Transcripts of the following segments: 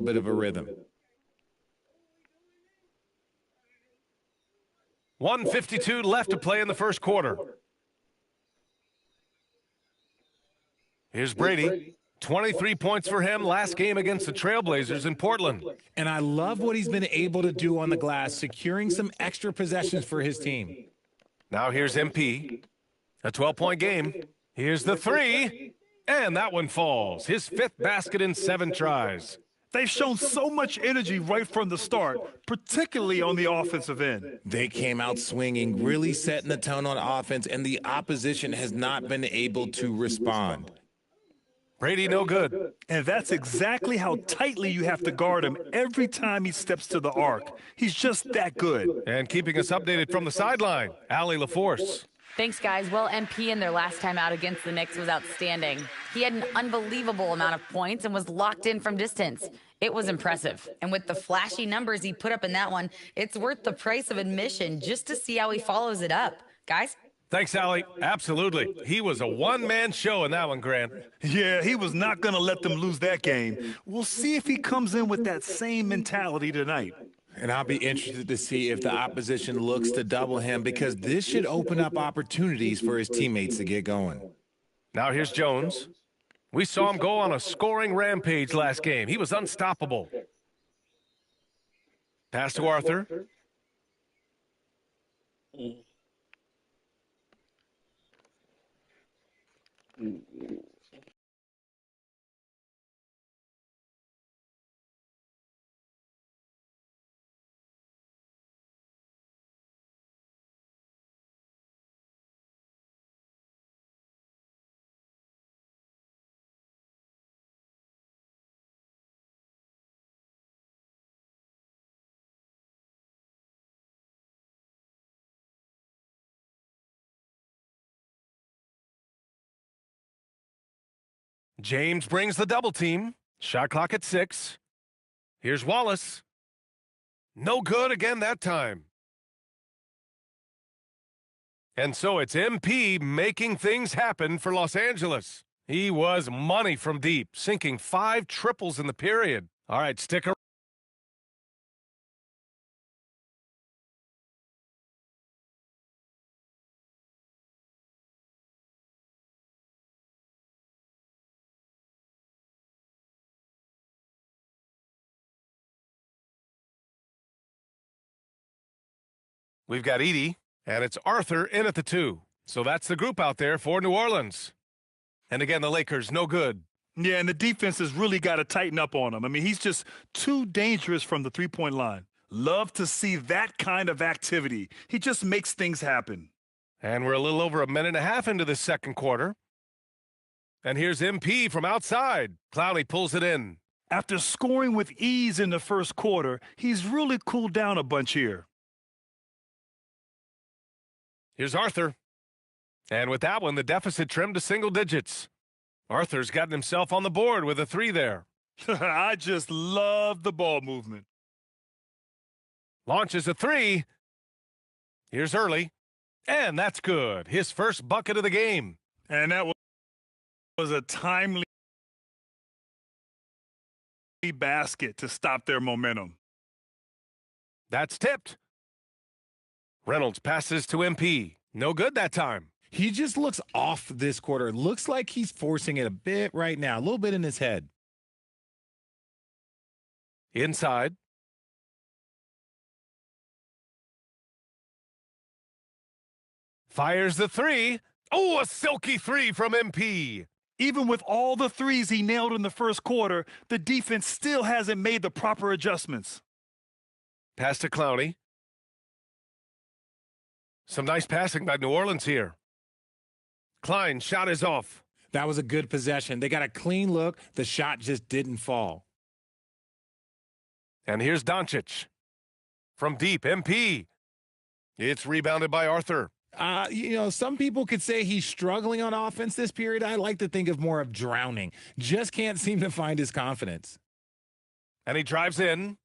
bit of a rhythm. 1:52 left to play in the first quarter. Here's Brady. 23 points for him last game against the Trailblazers in Portland. And I love what he's been able to do on the glass, securing some extra possessions for his team. Now here's MP. A 12-point game. Here's the three. And that one falls. His fifth basket in 7 tries. They've shown so much energy right from the start, particularly on the offensive end. They came out swinging, really setting the tone on offense, and the opposition has not been able to respond. Brady no good. And that's exactly how tightly you have to guard him every time he steps to the arc. He's just that good. And keeping us updated from the sideline, Allie LaForce. Thanks, guys. Well, MP in their last time out against the Knicks was outstanding. He had an unbelievable amount of points and was locked in from distance. It was impressive. And with the flashy numbers he put up in that one, it's worth the price of admission just to see how he follows it up. Guys? Thanks, Allie. Absolutely. He was a one-man show in that one, Grant. Yeah, he was not going to let them lose that game. We'll see if he comes in with that same mentality tonight. And I'll be interested to see if the opposition looks to double him, because this should open up opportunities for his teammates to get going. Now here's Jones. We saw him go on a scoring rampage last game. He was unstoppable. Pass to Arthur. James brings the double team. Shot clock at 6. Here's Wallace. No good again that time. And so it's MP making things happen for Los Angeles. He was money from deep, sinking 5 triples in the period. All right, stick around. We've got Edie, and it's Arthur in at the 2. So that's the group out there for New Orleans. And again, the Lakers, no good. Yeah, and the defense has really got to tighten up on him. I mean, he's just too dangerous from the three-point line. Love to see that kind of activity. He just makes things happen. And we're a little over a minute and a half into the second quarter. And here's MP from outside. Clowney pulls it in. After scoring with ease in the first quarter, he's really cooled down a bunch here. Here's Arthur. And with that one, the deficit trimmed to single digits. Arthur's gotten himself on the board with a 3 there. I just love the ball movement. Launches a 3. Here's Early. And that's good. His first bucket of the game. And that was a timely basket to stop their momentum. That's tipped. Reynolds passes to MP. No good that time. He just looks off this quarter. Looks like he's forcing it a bit right now, a little bit in his head. Inside. Fires the 3. Oh, a silky 3 from MP. Even with all the threes he nailed in the first quarter, the defense still hasn't made the proper adjustments. Pass to Clowney. Some nice passing by New Orleans here. Klein's shot is off. That was a good possession. They got a clean look. The shot just didn't fall. And here's Doncic. From deep, MP. It's rebounded by Arthur. Some people could say he's struggling on offense this period. I like to think of more of drowning. Just can't seem to find his confidence. And he drives in.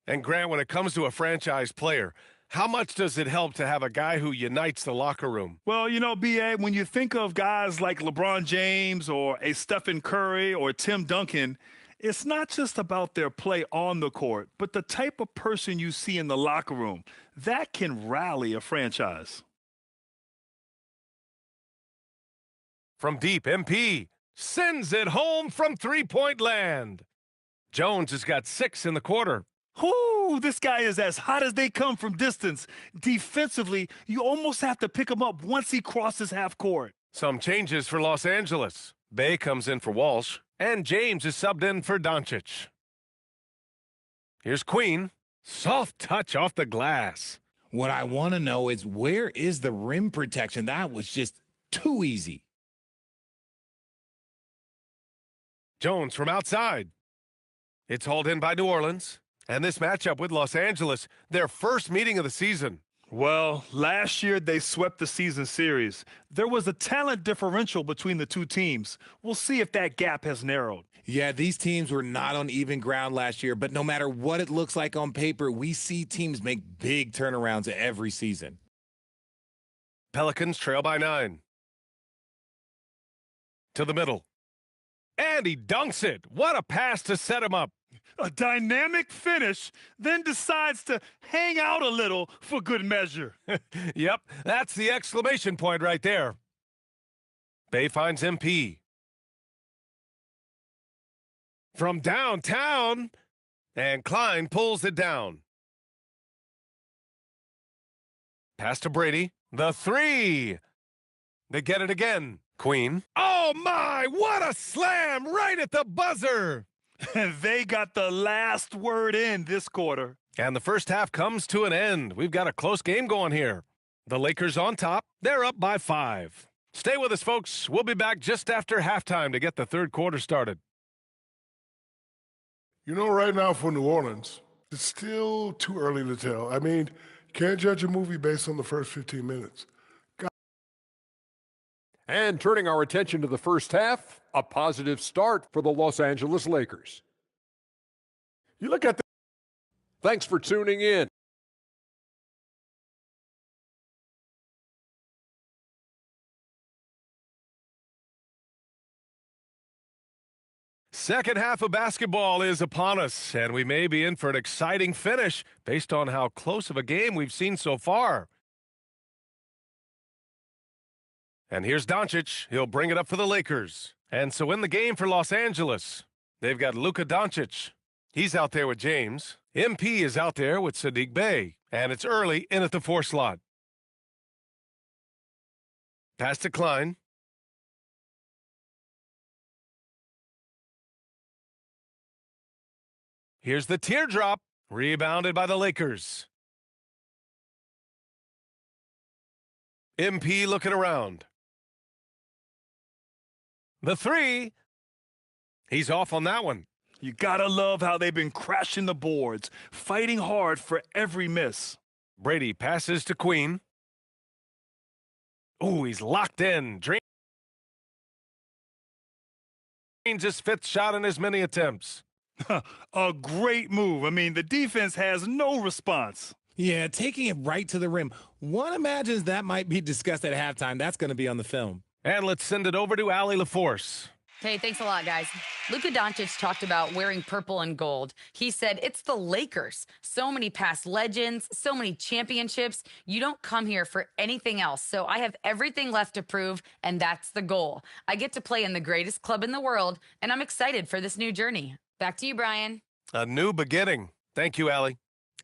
And Grant, when it comes to a franchise player, how much does it help to have a guy who unites the locker room? Well, B.A., when you think of guys like LeBron James or a Stephen Curry or Tim Duncan, It's not just about their play on the court, but the type of person you see in the locker room. That can rally a franchise. From deep, MP sends it home from three-point land. Jones has got 6 in the quarter. Whoo, this guy is as hot as they come from distance. Defensively, you almost have to pick him up once he crosses half court. Some changes for Los Angeles. Bay comes in for Walsh, and James is subbed in for Doncic. Here's Queen. Soft touch off the glass. What I want to know is, where is the rim protection? That was just too easy. Jones from outside. It's hauled in by New Orleans. And this matchup with Los Angeles, their first meeting of the season. Well, last year they swept the season series. There was a talent differential between the two teams. We'll see if that gap has narrowed. Yeah, these teams were not on even ground last year, but no matter what it looks like on paper, we see teams make big turnarounds every season. Pelicans trail by 9. To the middle. And he dunks it. What a pass to set him up. A dynamic finish, then decides to hang out a little for good measure. Yep, that's the exclamation point right there. Bay finds MP. From downtown, and Klein pulls it down. Pass to Brady. The 3. They get it again. Queen. Oh, my, what a slam right at the buzzer. And they got the last word in this quarter. And the first half comes to an end. We've got a close game going here. The Lakers on top. They're up by 5. Stay with us, folks. We'll be back just after halftime to get the third quarter started. You know, right now for New Orleans, it's still too early to tell. I mean, you can't judge a movie based on the first 15 minutes. And turning our attention to the first half, a positive start for the Los Angeles Lakers. You look at the... Thanks for tuning in. Second half of basketball is upon us, and we may be in for an exciting finish based on how close of a game we've seen so far. And here's Doncic. He'll bring it up for the Lakers. And so in the game for Los Angeles, they've got Luka Doncic. He's out there with James. MP is out there with Saddiq Bey. And it's early in at the 4 slot. Pass to Klein. Here's the teardrop. Rebounded by the Lakers. MP looking around. The 3. He's off on that one. You gotta love how they've been crashing the boards, fighting hard for every miss. Brady passes to Queen. Ooh, he's locked in. Drains his 5th shot in as many attempts. A great move. I mean, the defense has no response. Yeah, taking it right to the rim. One imagines that might be discussed at halftime. That's going to be on the film. And let's send it over to Allie LaForce. Hey, thanks a lot, guys. Luka Doncic talked about wearing purple and gold. He said, it's the Lakers. So many past legends, so many championships. You don't come here for anything else. So I have everything left to prove, and that's the goal. I get to play in the greatest club in the world, and I'm excited for this new journey. Back to you, Brian. A new beginning. Thank you, Allie.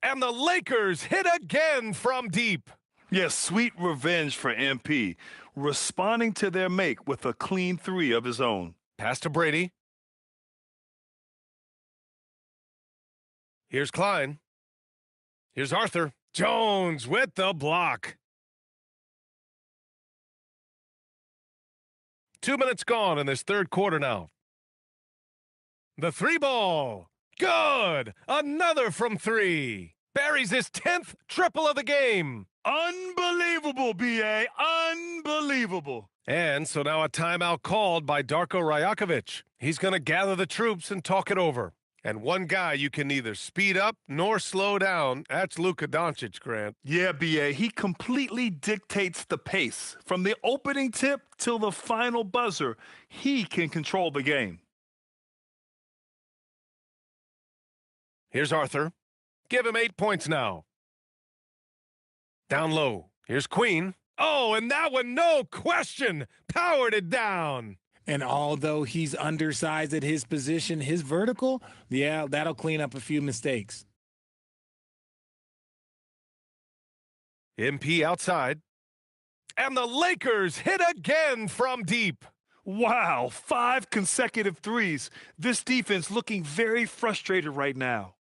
And the Lakers hit again from deep. Yes, sweet revenge for MP, responding to their make with a clean 3 of his own. Pass to Brady. Here's Klein. Here's Arthur. Jones with the block. 2 minutes gone in this third quarter now. The 3 ball. Good. Another from 3. Buries his 10th triple of the game. Unbelievable, B.A. Unbelievable. And so now a timeout called by Darko Rajakovic. He's going to gather the troops and talk it over. And one guy you can neither speed up nor slow down, that's Luka Doncic, Grant. Yeah, B.A., he completely dictates the pace. From the opening tip till the final buzzer, he can control the game. Here's Arthur. Give him 8 points now. Down low. Here's Queen. Oh, and that one, no question, powered it down. And although he's undersized at his position, his vertical, yeah, that'll clean up a few mistakes. MP outside. And the Lakers hit again from deep. Wow, 5 consecutive threes. This defense looking very frustrated right now.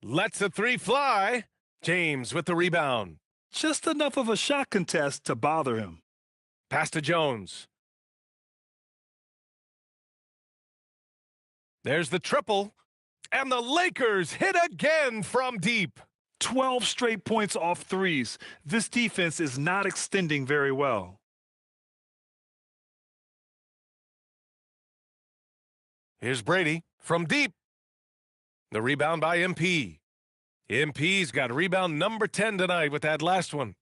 Lets a three fly. James with the rebound. Just enough of a shot contest to bother him. Pass to Jones. There's the triple. And the Lakers hit again from deep. 12 straight points off threes. This defense is not extending very well. Here's Brady from deep. The rebound by MP. MP's got rebound number 10 tonight with that last one.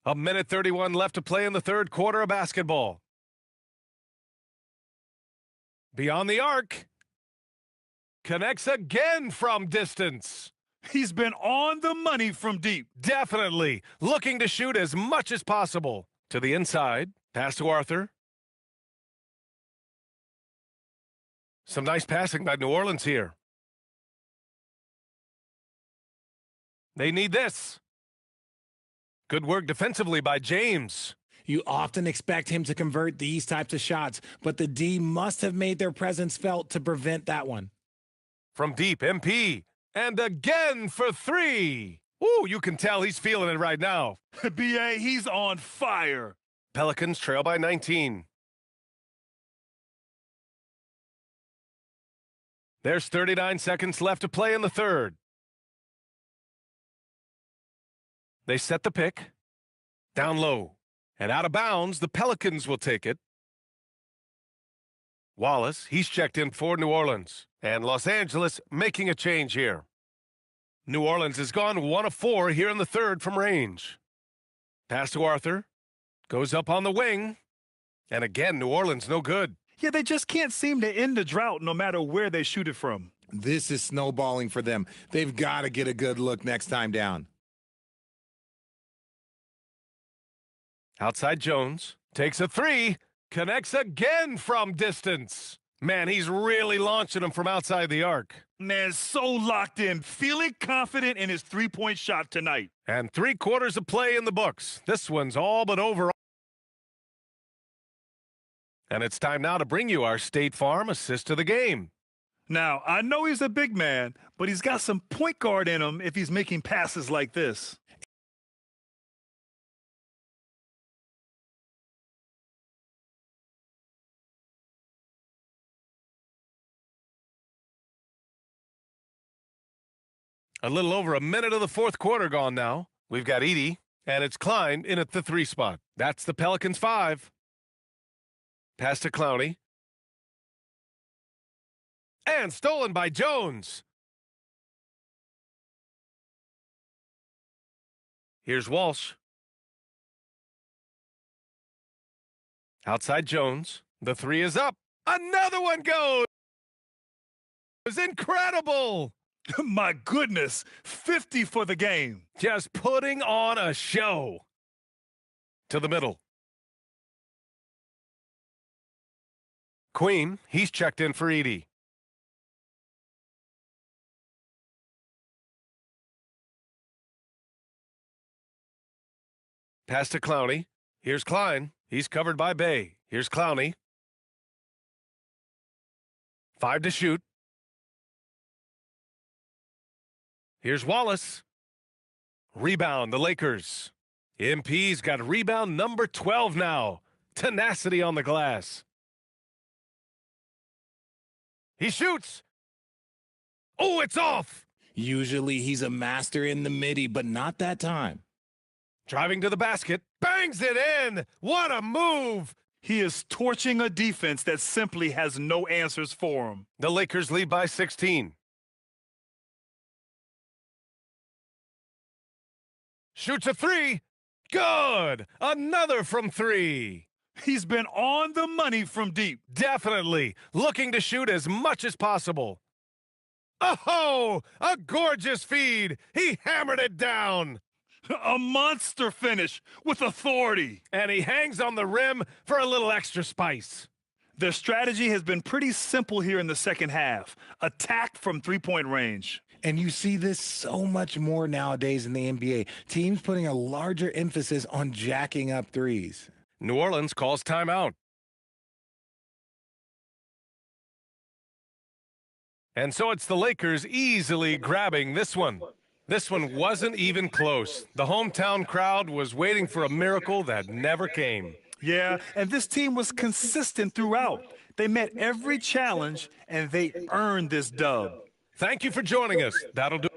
A minute 31 left to play in the third quarter of basketball. Beyond the arc. Connects again from distance. He's been on the money from deep. Definitely. Looking to shoot as much as possible. To the inside. Pass to Arthur. Some nice passing by New Orleans here. They need this. Good work defensively by James. You often expect him to convert these types of shots, but the D must have made their presence felt to prevent that one. From deep, MP. And again for three. Ooh, you can tell he's feeling it right now. B.A., he's on fire. Pelicans trail by 19. There's 39 seconds left to play in the third. They set the pick. Down low. And out of bounds, the Pelicans will take it. Wallace, he's checked in for New Orleans. And Los Angeles making a change here. New Orleans has gone 1 of 4 here in the third from range. Pass to Arthur. Goes up on the wing. And again, New Orleans no good. Yeah, they just can't seem to end the drought no matter where they shoot it from. This is snowballing for them. They've got to get a good look next time down. Outside Jones. Takes a three. Connects again from distance. Man, he's really launching them from outside the arc. Man, so locked in, feeling confident in his three-point shot tonight. And 3 quarters of play in the books. This one's all but over. And it's time now to bring you our State Farm assist of the game. Now, I know he's a big man, but he's got some point guard in him if he's making passes like this. A little over a minute of the fourth quarter gone now. We've got Edey, and it's Klein in at the 3 spot. That's the Pelicans 5. Pass to Clowney. And stolen by Jones. Here's Walsh. Outside Jones. The 3 is up. Another one goes. It's incredible. My goodness, 50 for the game. Just putting on a show. To the middle. Queen, he's checked in for Edey. Pass to Clowney. Here's Klein. He's covered by Bay. Here's Clowney. 5 to shoot. Here's Wallace. Rebound, the Lakers. MP's got rebound number 12 now. Tenacity on the glass. He shoots. Oh, it's off. Usually he's a master in the midi, but not that time. Driving to the basket. Bangs it in. What a move. He is torching a defense that simply has no answers for him. The Lakers lead by 16. Shoots a 3. Good. Another from 3. He's been on the money from deep. Definitely. Looking to shoot as much as possible. Oh, a gorgeous feed. He hammered it down. A monster finish with authority. And he hangs on the rim for a little extra spice. Their strategy has been pretty simple here in the second half. Attack from three-point range. And you see this so much more nowadays in the NBA. Teams putting a larger emphasis on jacking up threes. New Orleans calls timeout. And so it's the Lakers easily grabbing this one. This one wasn't even close. The hometown crowd was waiting for a miracle that never came. Yeah, and this team was consistent throughout. They met every challenge, and they earned this dub. Thank you for joining us. That'll do.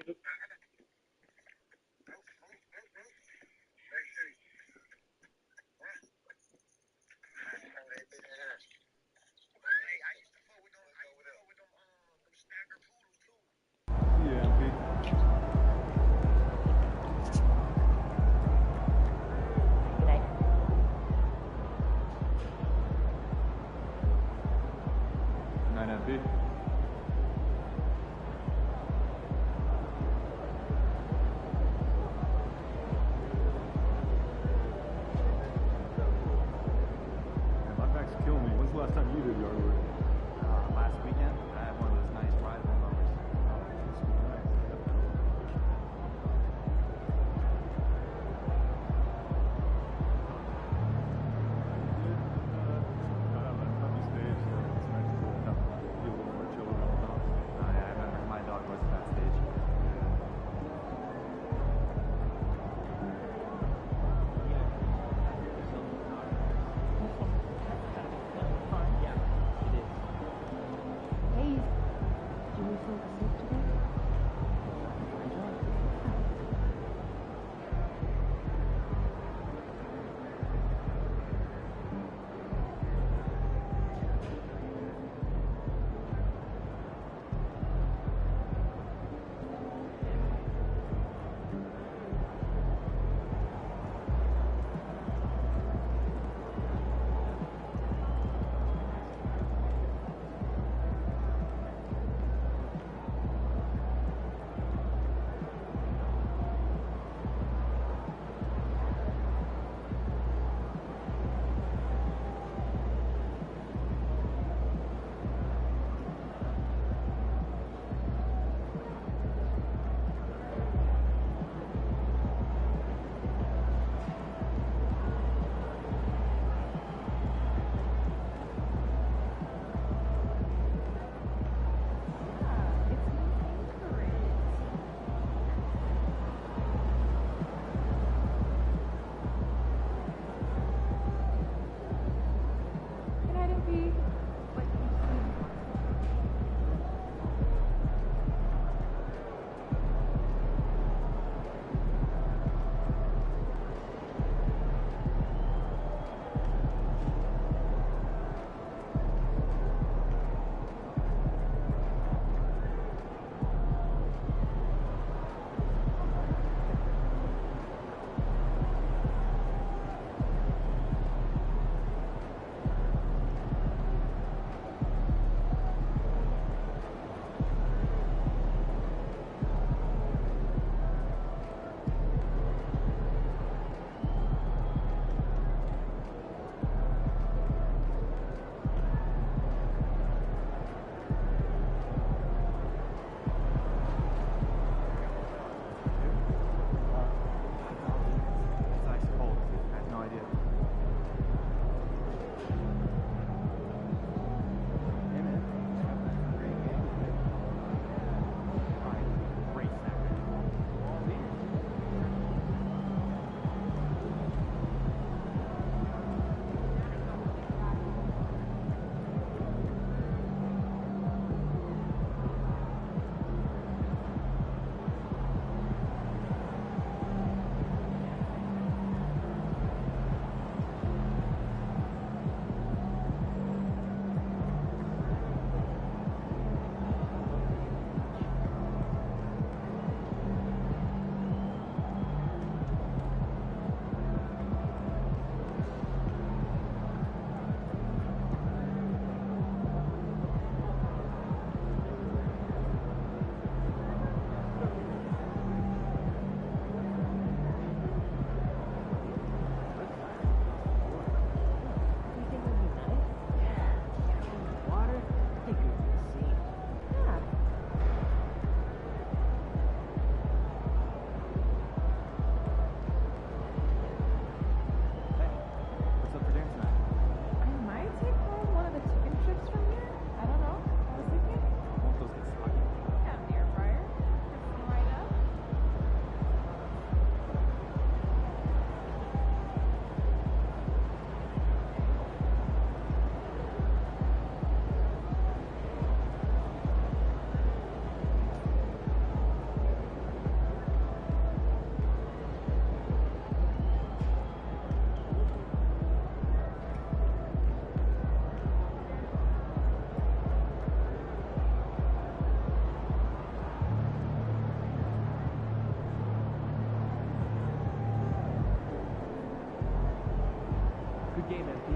game, MP.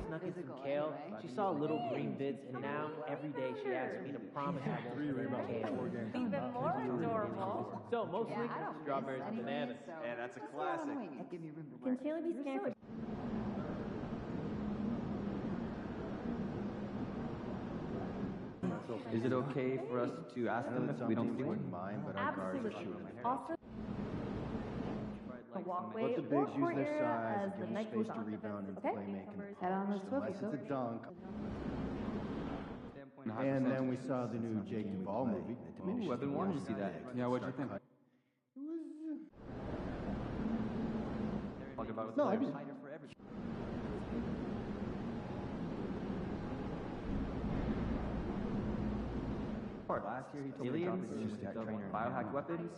Snuck in some kale. She saw little green bits, and now every day she asks me to promise I won't eat kale. Even more adorable. So mostly strawberries and bananas. Yeah, that's a classic. Can Kayla be scared? Is it okay for us to ask them if we don't see one? Absolutely. Also, the walkway Let the or bigs use court their area size, as give the them night space goes to on. rebound and Okay. play making. Head on those Unless it's a dunk. And then we saw the new Jake Duvall movie. Ooh, I've been wanting to see that. Yeah, what'd you think? Talk about it with No, I players. just- Last year he told me aliens, biohacked weapons,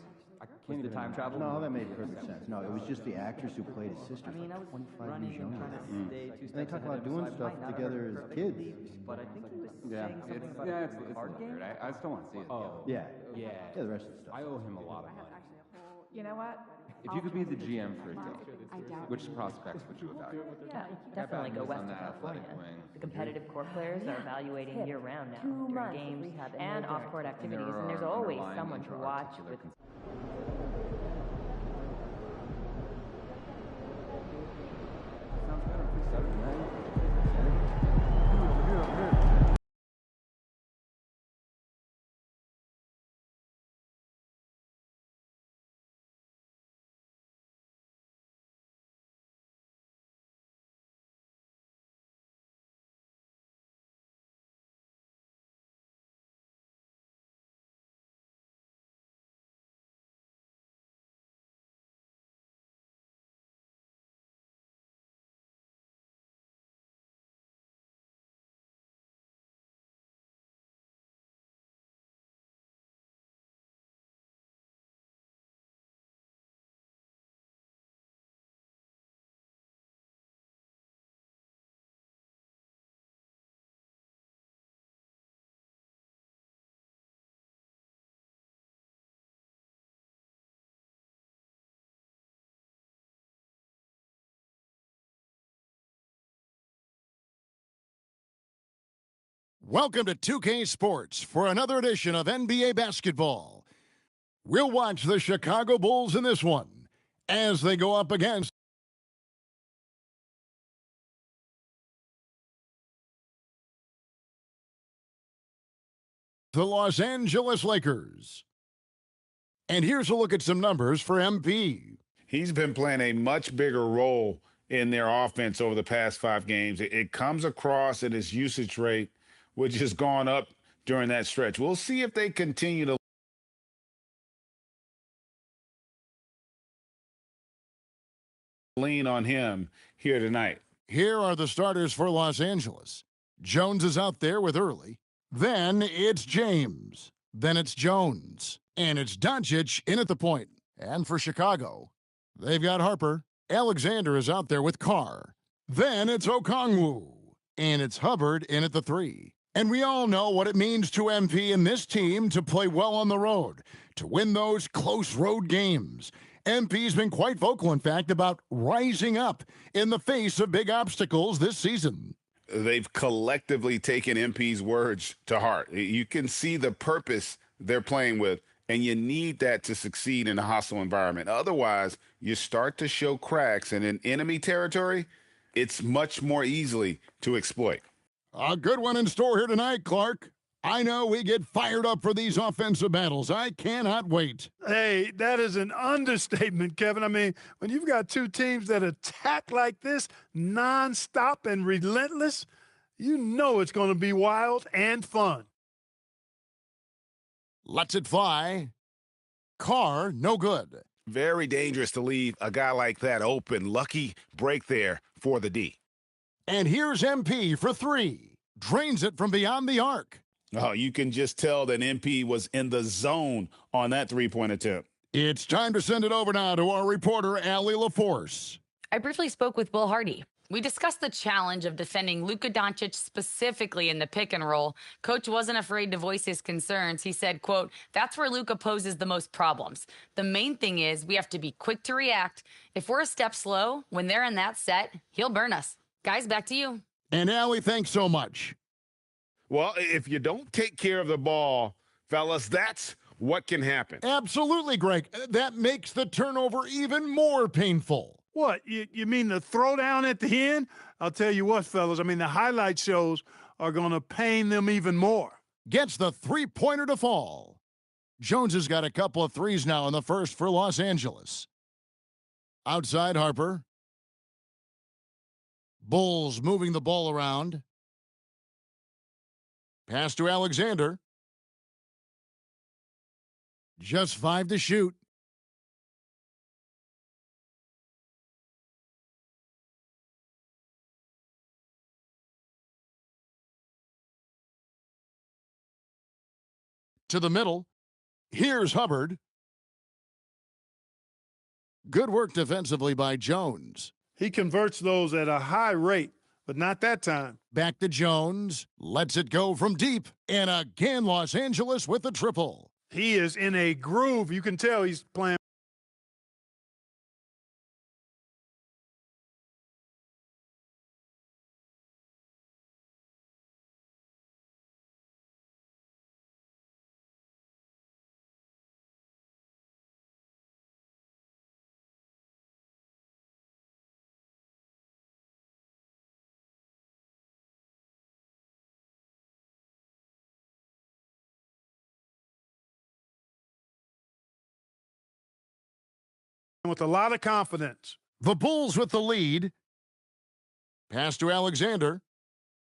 was the time travel. No, that made perfect sense. No, it was just the actors who played his sister. I mean, I was 25 running years and younger. trying to stay two And they steps talk ahead about of him, doing so I stuff might not have together heard as perfect kids. leaps, but I think he was Yeah, saying something it's about it's card game. weird. I still want to see it. Oh, Yeah. yeah. Yeah, the rest of the stuff. I owe him a lot of money. You know what? If you could be the GM for a day, which prospects would you evaluate? Yeah, definitely go west On to the athletic California. wing. The competitive court players are evaluating year-round now, 2 during months of games rehab and and no off-court guarantee. activities, and there's There are always underlying someone to watch intra-articular with Sounds better. Please set it, man. Welcome to 2K Sports for another edition of NBA basketball. We'll watch the Chicago Bulls in this one as they go up against the Los Angeles Lakers. And here's a look at some numbers for MP. He's been playing a much bigger role in their offense over the past 5 games. It comes across at his usage rate, which has gone up during that stretch. We'll see if they continue to lean on him here tonight. Here are the starters for Los Angeles. Jones is out there with Early. Then it's James. Then it's Jones. And it's Doncic in at the point. And for Chicago, they've got Harper. Alexander is out there with Carr. Then it's Okongwu. And it's Hubbard in at the 3. And we all know what it means to MP and this team to play well on the road, to win those close road games. MP's been quite vocal, in fact, about rising up in the face of big obstacles this season. They've collectively taken MP's words to heart. You can see the purpose they're playing with, and you need that to succeed in a hostile environment. Otherwise, you start to show cracks, and in enemy territory, it's much more easily to exploit. A good one in store here tonight, Clark. I know we get fired up for these offensive battles. I cannot wait. Hey, that is an understatement, Kevin. I mean, when you've got two teams that attack like this, nonstop and relentless, you know it's going to be wild and fun. Lets it fly. Carr, no good. Very dangerous to leave a guy like that open. Lucky break there for the D. And here's MP for 3. Drains it from beyond the arc. Oh, you can just tell that MP was in the zone on that three-point attempt. It's time to send it over now to our reporter, Allie LaForce. I briefly spoke with Will Hardy. We discussed the challenge of defending Luka Doncic specifically in the pick and roll. Coach wasn't afraid to voice his concerns. He said, quote, "That's where Luka poses the most problems. The main thing is we have to be quick to react. If we're a step slow, when they're in that set, he'll burn us." Guys, back to you. And Allie, thanks so much. Well, if you don't take care of the ball, fellas, that's what can happen. Absolutely, Greg. That makes the turnover even more painful. What, you mean the throwdown at the end? I'll tell you what, fellas, I mean, the highlight shows are going to pain them even more. Gets the three-pointer to fall. Jones has got a couple of threes now in the first for Los Angeles. Outside Harper. Bulls moving the ball around. Pass to Alexander. Just 5 to shoot. To the middle. Here's Hubbard. Good work defensively by Jones. He converts those at a high rate, but not that time. Back to Jones. Lets it go from deep. And again, Los Angeles with the triple. He is in a groove. You can tell he's playing. With a lot of confidence. The Bulls with the lead. Pass to Alexander.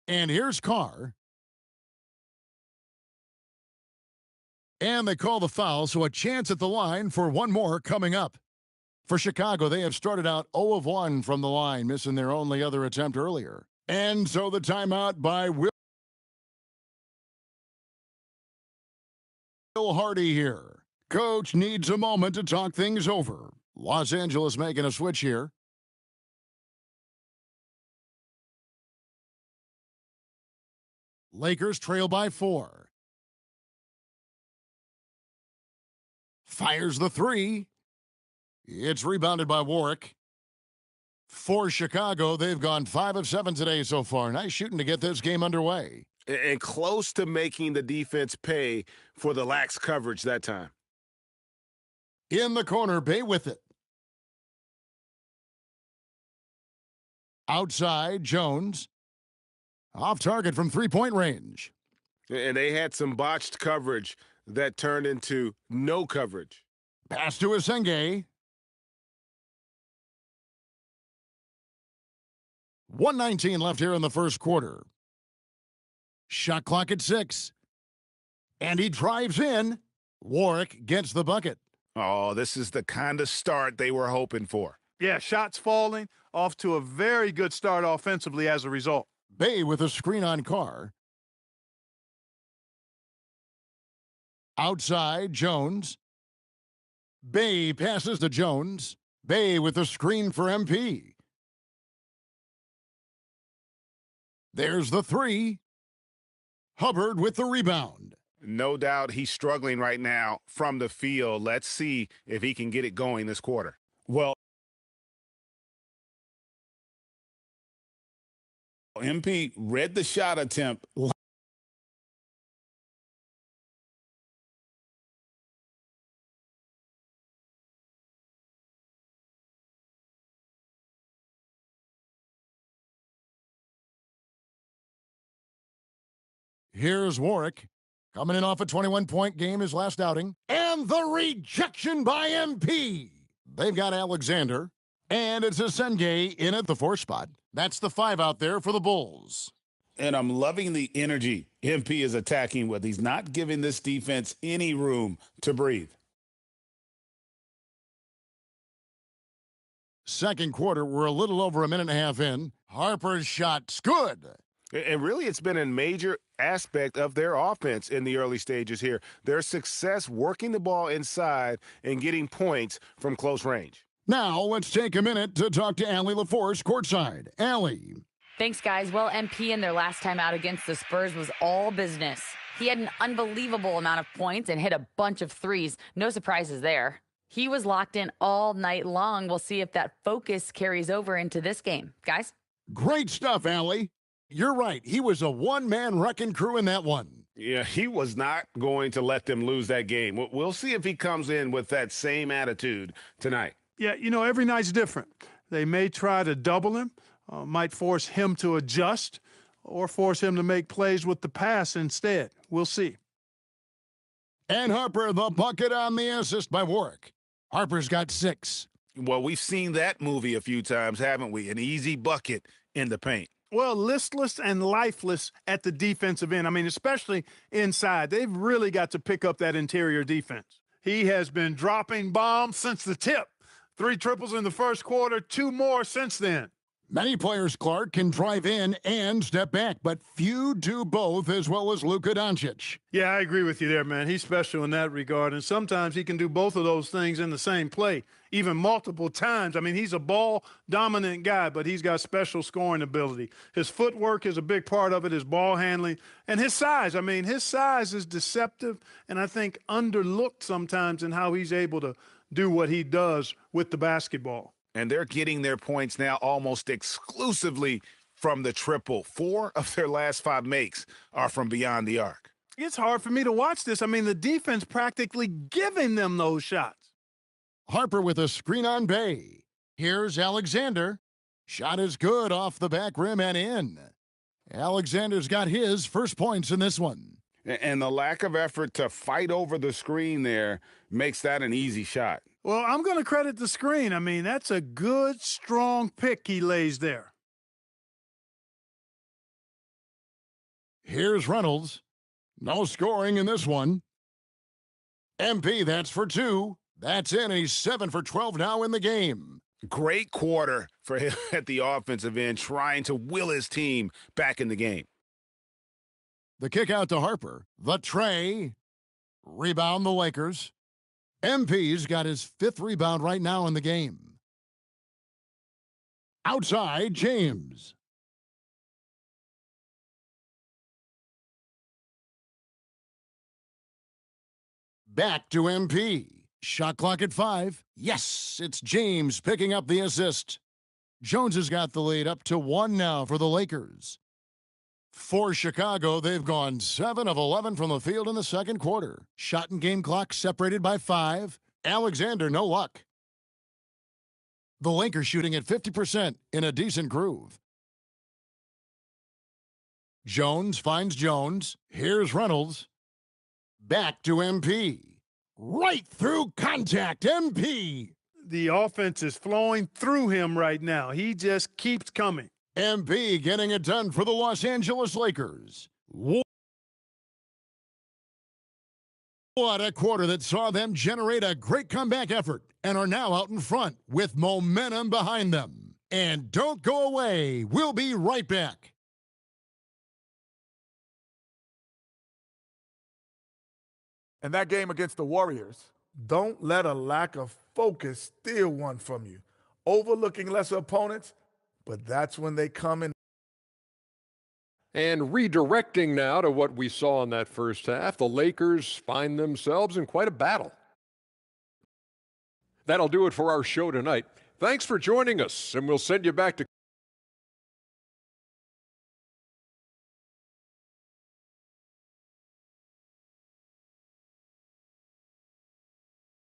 And here's Carr. And they call the foul, so a chance at the line for one more coming up. For Chicago, they have started out 0 of 1 from the line, missing their only other attempt earlier. And so the timeout by Will Hardy here. Coach needs a moment to talk things over. Los Angeles making a switch here. Lakers trail by 4. Fires the 3. It's rebounded by Warwick. For Chicago, they've gone 5 of 7 today so far. Nice shooting to get this game underway. And close to making the defense pay for the lax coverage that time. In the corner, Bay with it. Outside, Jones. Off target from three-point range. And they had some botched coverage that turned into no coverage. Pass to Asenge. 1:19 left here in the first quarter. Shot clock at 6. And he drives in. Warwick gets the bucket. Oh, this is the kind of start they were hoping for. Yeah, shots falling, off to a very good start offensively as a result. Bay with a screen on Carr. Outside, Jones. Bay passes to Jones. Bay with a screen for MP. There's the 3. Hubbard with the rebound. No doubt he's struggling right now from the field. Let's see if he can get it going this quarter. Well, MP read the shot attempt. Here's Warwick. Coming in off a 21-point game his last outing. And the rejection by MP. They've got Alexander. And it's Asenge in at the 4 spot. That's the 5 out there for the Bulls. And I'm loving the energy MP is attacking with. He's not giving this defense any room to breathe. Second quarter, we're a little over a minute and a half in. Harper's shot's good. And really, it's been a major aspect of their offense in the early stages here. Their success working the ball inside and getting points from close range. Now, let's take a minute to talk to Allie LaForce courtside. Allie. Thanks, guys. Well, MP in their last time out against the Spurs was all business. He had an unbelievable amount of points and hit a bunch of threes. No surprises there. He was locked in all night long. We'll see if that focus carries over into this game. Guys? Great stuff, Allie. You're right. He was a one-man wrecking crew in that one. Yeah, he was not going to let them lose that game. We'll see if he comes in with that same attitude tonight. Yeah, you know, every night's different. They may try to double him, might force him to adjust, or force him to make plays with the pass instead. We'll see. And Harper, the bucket on the assist by Warwick. Harper's got 6. Well, we've seen that movie a few times, haven't we? An easy bucket in the paint. Well, listless and lifeless at the defensive end. I mean, especially inside. They've really got to pick up that interior defense. He has been dropping bombs since the tip. 3 triples in the first quarter, 2 more since then. Many players, Clark, can drive in and step back, but few do both as well as Luka Doncic. Yeah, I agree with you there, man. He's special in that regard, and sometimes he can do both of those things in the same play, even multiple times. I mean, he's a ball-dominant guy, but he's got special scoring ability. His footwork is a big part of it, his ball handling, and his size. I mean, his size is deceptive and I think underlooked sometimes in how he's able to do what he does with the basketball. And they're getting their points now almost exclusively from the triple. 4 of their last 5 makes are from beyond the arc. It's hard for me to watch this. I mean, the defense practically giving them those shots. Harper with a screen on Bay. Here's Alexander. Shot is good off the back rim and in. Alexander's got his first points in this one. And the lack of effort to fight over the screen there makes that an easy shot. Well, I'm going to credit the screen. I mean, that's a good, strong pick he lays there. Here's Reynolds. No scoring in this one. MP, that's for 2. That's in, and he's 7 for 12 now in the game. Great quarter for him at the offensive end, trying to will his team back in the game. The kick out to Harper. The tray. Rebound the Lakers. MP's got his 5th rebound right now in the game. Outside, James. Back to MP. Shot clock at 5. Yes, it's James picking up the assist. Jones has got the lead up to 1 now for the Lakers. For Chicago, they've gone 7 of 11 from the field in the second quarter. Shot and game clock separated by 5. Alexander, no luck. The Lakers shooting at 50% in a decent groove. Jones finds Jones. Here's Reynolds. Back to MP. Right through contact, MP. The offense is flowing through him right now. He just keeps coming. MP getting it done for the Los Angeles Lakers. What a quarter that saw them generate a great comeback effort and are now out in front with momentum behind them. And don't go away. We'll be right back. In that game against the Warriors, don't let a lack of focus steal one from you. Overlooking lesser opponents, but that's when they come in. And redirecting now to what we saw in that first half, the Lakers find themselves in quite a battle. That'll do it for our show tonight. Thanks for joining us, and we'll send you back to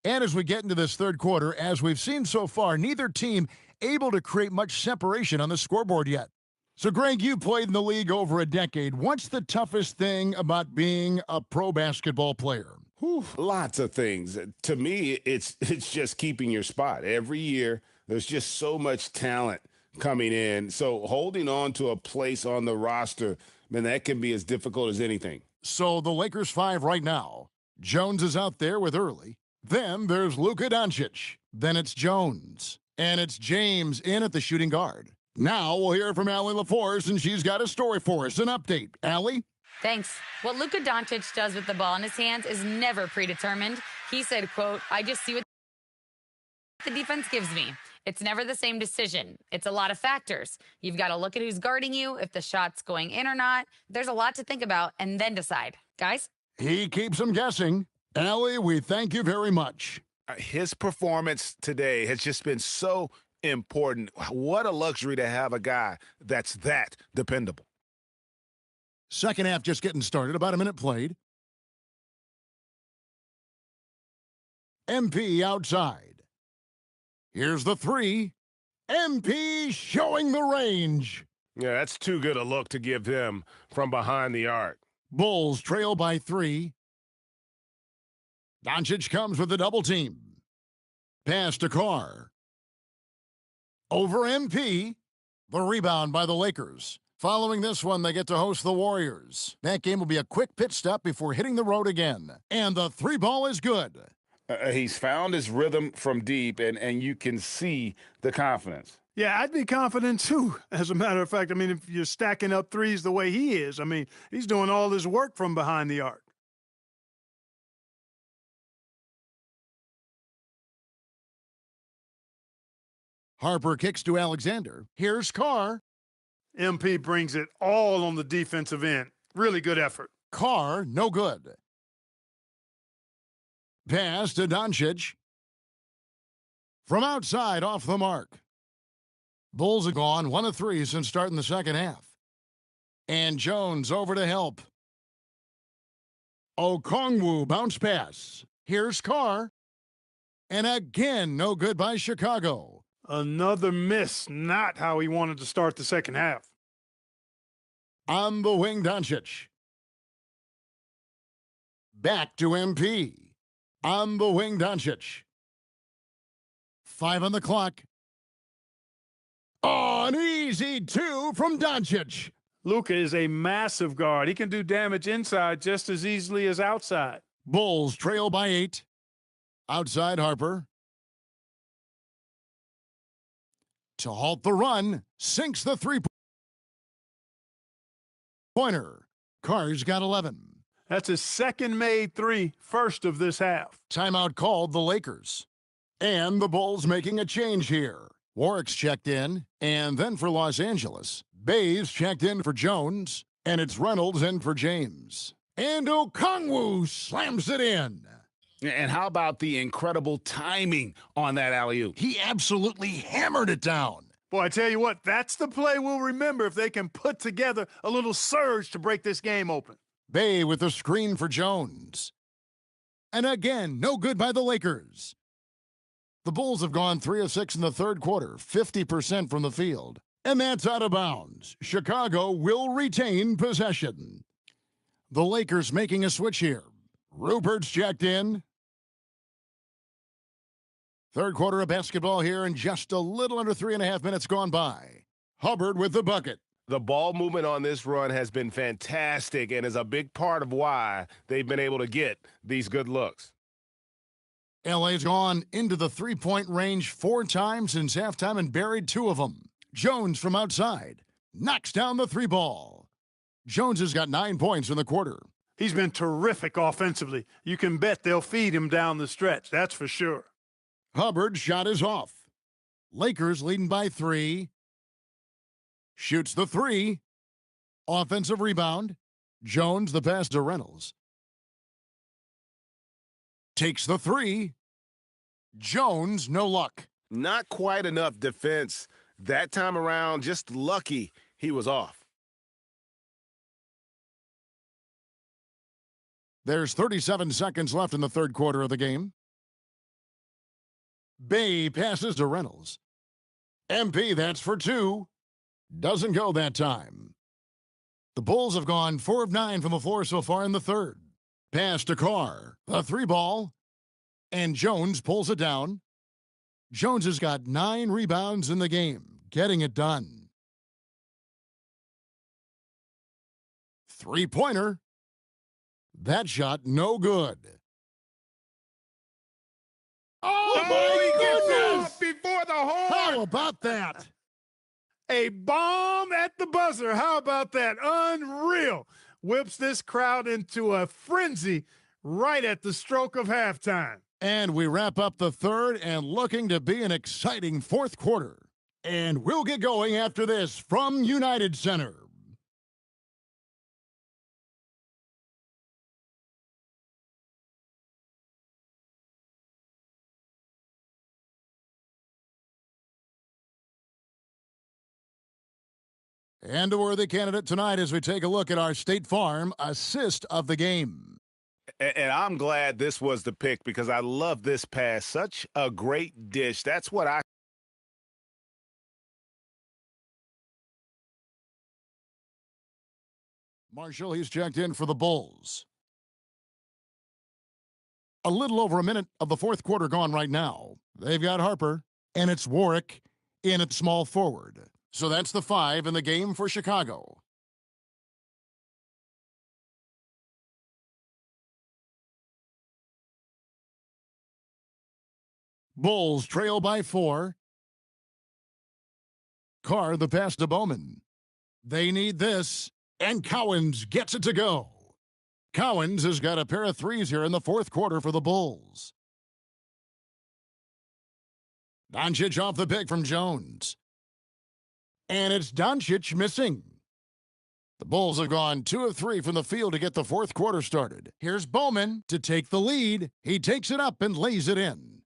And as we get into this third quarter, as we've seen so far, neither team able to create much separation on the scoreboard yet. So, Greg, you played in the league over a decade. What's the toughest thing about being a pro basketball player? Whew, lots of things. To me, it's just keeping your spot. Every year, there's just so much talent coming in. So holding on to a place on the roster, man, that can be as difficult as anything. So the Lakers 5 right now. Jones is out there with Early. Then there's Luka Doncic. Then it's Jones. And it's James in at the shooting guard. Now we'll hear from Allie LaForce, and she's got a story for us. An update. Allie? Thanks. What Luka Doncic does with the ball in his hands is never predetermined. He said, quote, I just see what the defense gives me. It's never the same decision. It's a lot of factors. You've got to look at who's guarding you, if the shot's going in or not. There's a lot to think about, and then decide. Guys? He keeps them guessing. Allie, we thank you very much. His performance today has just been so important. What a luxury to have a guy that's that dependable. Second half just getting started. About a minute played. MP outside. Here's the three. MP showing the range. Yeah, that's too good a look to give them from behind the arc. Bulls trail by 3. Doncic comes with a double team. Pass to Carr. Over MP. The rebound by the Lakers. Following this one, they get to host the Warriors. That game will be a quick pit stop before hitting the road again. And the 3 ball is good. He's found his rhythm from deep, and you can see the confidence. Yeah, I'd be confident too. As a matter of fact, I mean, if you're stacking up threes the way he is, I mean, he's doing all his work from behind the arc. Harper kicks to Alexander. Here's Carr. MP brings it all on the defensive end. Really good effort. Carr, no good. Pass to Doncic. From outside, off the mark. Bulls have gone 1 of 3 since starting the second half. And Jones over to help. Okongwu bounce pass. Here's Carr. And again, no good by Chicago. Another miss, not how he wanted to start the second half. On the wing, Doncic. Back to MP. On the wing, Doncic. 5 on the clock. Oh, an easy 2 from Doncic. Luka is a massive guard. He can do damage inside just as easily as outside. Bulls trail by 8. Outside Harper. To halt the run, sinks the 3-pointer. Carr's got 11. That's his second made 3, first of this half. Timeout called the Lakers. And the Bulls making a change here. Warwick's checked in, and then for Los Angeles. Bayes checked in for Jones, and it's Reynolds in for James. And Okongwu slams it in. And how about the incredible timing on that alley-oop? He absolutely hammered it down. Boy, I tell you what, that's the play we'll remember if they can put together a little surge to break this game open. Bay with the screen for Jones. And again, no good by the Lakers. The Bulls have gone 3 of 6 in the third quarter, 50% from the field. And that's out of bounds. Chicago will retain possession. The Lakers making a switch here. Rupert's checked in. Third quarter of basketball here, and just a little under 3.5 minutes gone by. Hubbard with the bucket. The ball movement on this run has been fantastic and is a big part of why they've been able to get these good looks. LA's gone into the 3-point range 4 times since halftime and buried 2 of them. Jones from outside knocks down the 3 ball. Jones has got 9 points in the quarter. He's been terrific offensively. You can bet they'll feed him down the stretch, that's for sure. Hubbard's shot is off. Lakers leading by 3. Shoots the 3. Offensive rebound. Jones the pass to Reynolds. Takes the 3. Jones, no luck. Not quite enough defense that time around. Just lucky he was off. There's 37 seconds left in the third quarter of the game. Bay passes to Reynolds. MP, that's for 2. Doesn't go that time. The Bulls have gone 4 of 9 from the floor so far in the third. Pass to Carr. The 3 ball. And Jones pulls it down. Jones has got 9 rebounds in the game, getting it done. 3-pointer. That shot no good. Oh, my goodness! Before the horn! How about that? A bomb at the buzzer. How about that? Unreal. Whips this crowd into a frenzy right at the stroke of halftime. And we wrap up the third and looking to be an exciting fourth quarter. And we'll get going after this from United Center. And a worthy candidate tonight as we take a look at our State Farm assist of the game. And I'm glad this was the pick because I love this pass. Such a great dish. That's what I. Marshall, he's checked in for the Bulls. A little over a minute of the fourth quarter gone right now. They've got Harper, and it's Warwick in at small forward. So that's the 5 in the game for Chicago. Bulls trail by 4. Carr the pass to Bowman. They need this, and Cowens gets it to go. Cowens has got a pair of threes here in the fourth quarter for the Bulls. Doncic off the pick from Jones. And it's Doncic missing. The Bulls have gone 2 of 3 from the field to get the fourth quarter started. Here's Bowman to take the lead. He takes it up and lays it in.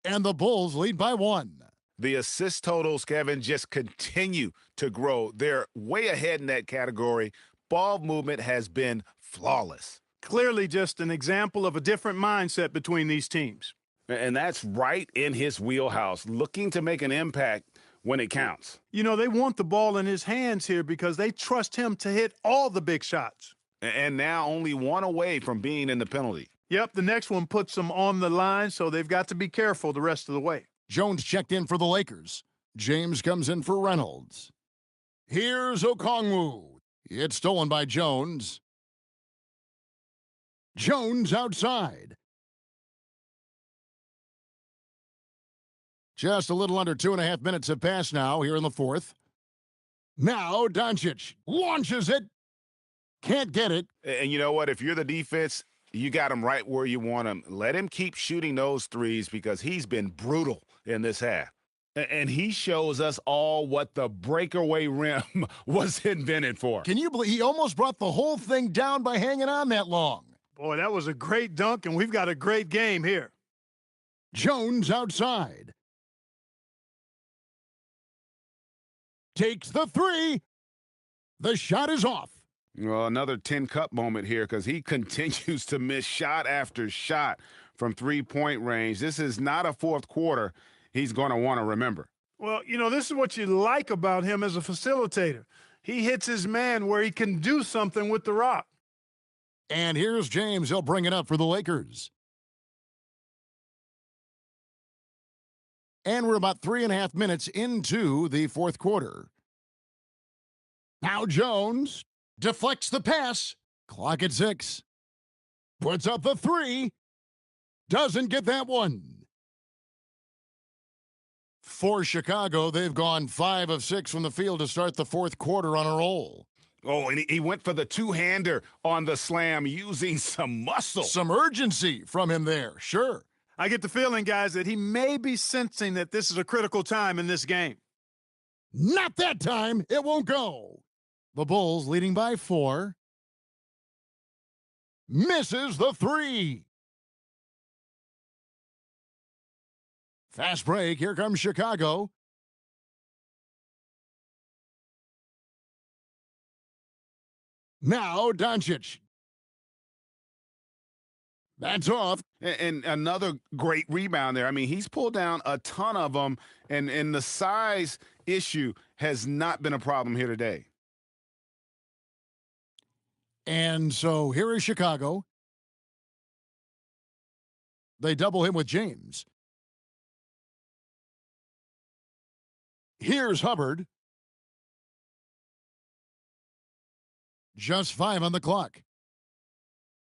And the Bulls lead by 1. The assist totals, Kevin, just continue to grow. They're way ahead in that category. Ball movement has been flawless. Clearly just an example of a different mindset between these teams. And that's right in his wheelhouse, looking to make an impact when it counts. You know, they want the ball in his hands here because they trust him to hit all the big shots. And now only 1 away from being in the penalty. Yep, the next one puts them on the line, so they've got to be careful the rest of the way. Jones checked in for the Lakers. James comes in for Reynolds. Here's Okongwu. It's stolen by Jones. Jones outside. Just a little under 2.5 minutes have passed now here in the fourth. Now Doncic launches it. Can't get it. And you know what? If you're the defense, you got him right where you want him. Let him keep shooting those threes because he's been brutal in this half. And he shows us all what the breakaway rim was invented for. Can you believe he almost brought the whole thing down by hanging on that long? Boy, that was a great dunk, and we've got a great game here. Jones outside. Takes the 3. The shot is off. Well, another 10-cup moment here because he continues to miss shot after shot from three-point range. This is not a fourth quarter he's going to want to remember. Well, you know, this is what you like about him as a facilitator. He hits his man where he can do something with the rock. And here's James. He'll bring it up for the Lakers. And we're about 3.5 minutes into the fourth quarter. Now Jones deflects the pass. Clock at 6. Puts up the 3. Doesn't get that one. For Chicago, they've gone 5 of 6 from the field to start the fourth quarter on a roll. Oh, and he went for the two-hander on the slam using some muscle. Some urgency from him there, sure. I get the feeling, guys, that he may be sensing that this is a critical time in this game. Not that time. It won't go. The Bulls leading by 4. Misses the 3. Fast break. Here comes Chicago. Now Doncic. That's off. And another great rebound there. I mean, he's pulled down a ton of them, and the size issue has not been a problem here today. And so here is Chicago. They double him with James. Here's Hubbard. Just 5 on the clock.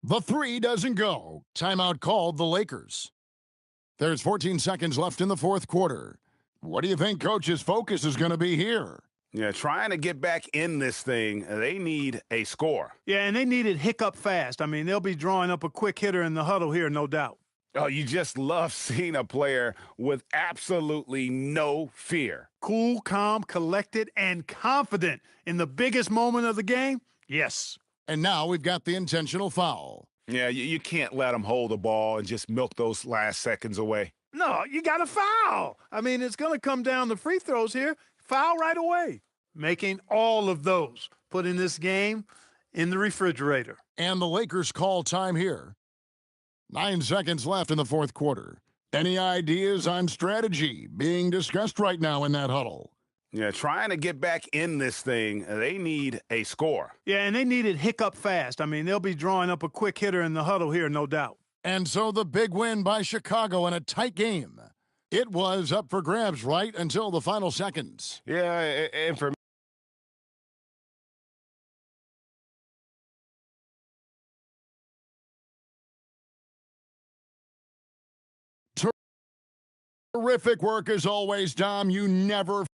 The 3 doesn't go. Timeout called the Lakers. There's 14 seconds left in the fourth quarter. What do you think Coach's focus is going to be here? Yeah, trying to get back in this thing, they need a score. Yeah, and they need it hiccup fast. I mean, they'll be drawing up a quick hitter in the huddle here, no doubt. Oh, you just love seeing a player with absolutely no fear. Cool, calm, collected, and confident in the biggest moment of the game? Yes. And now we've got the intentional foul. Yeah, you can't let them hold the ball and just milk those last seconds away. No, you got to foul. I mean, it's going to come down to free throws here. Foul right away. Making all of those. Putting this game in the refrigerator. And the Lakers call time here. 9 seconds left in the fourth quarter. Any ideas on strategy being discussed right now in that huddle? Yeah, trying to get back in this thing, they need a score. Yeah, and they need it hiccup fast. I mean, they'll be drawing up a quick hitter in the huddle here, no doubt. And so the big win by Chicago in a tight game. It was up for grabs right until the final seconds. Yeah, and for Terrific work as always, Dom. You never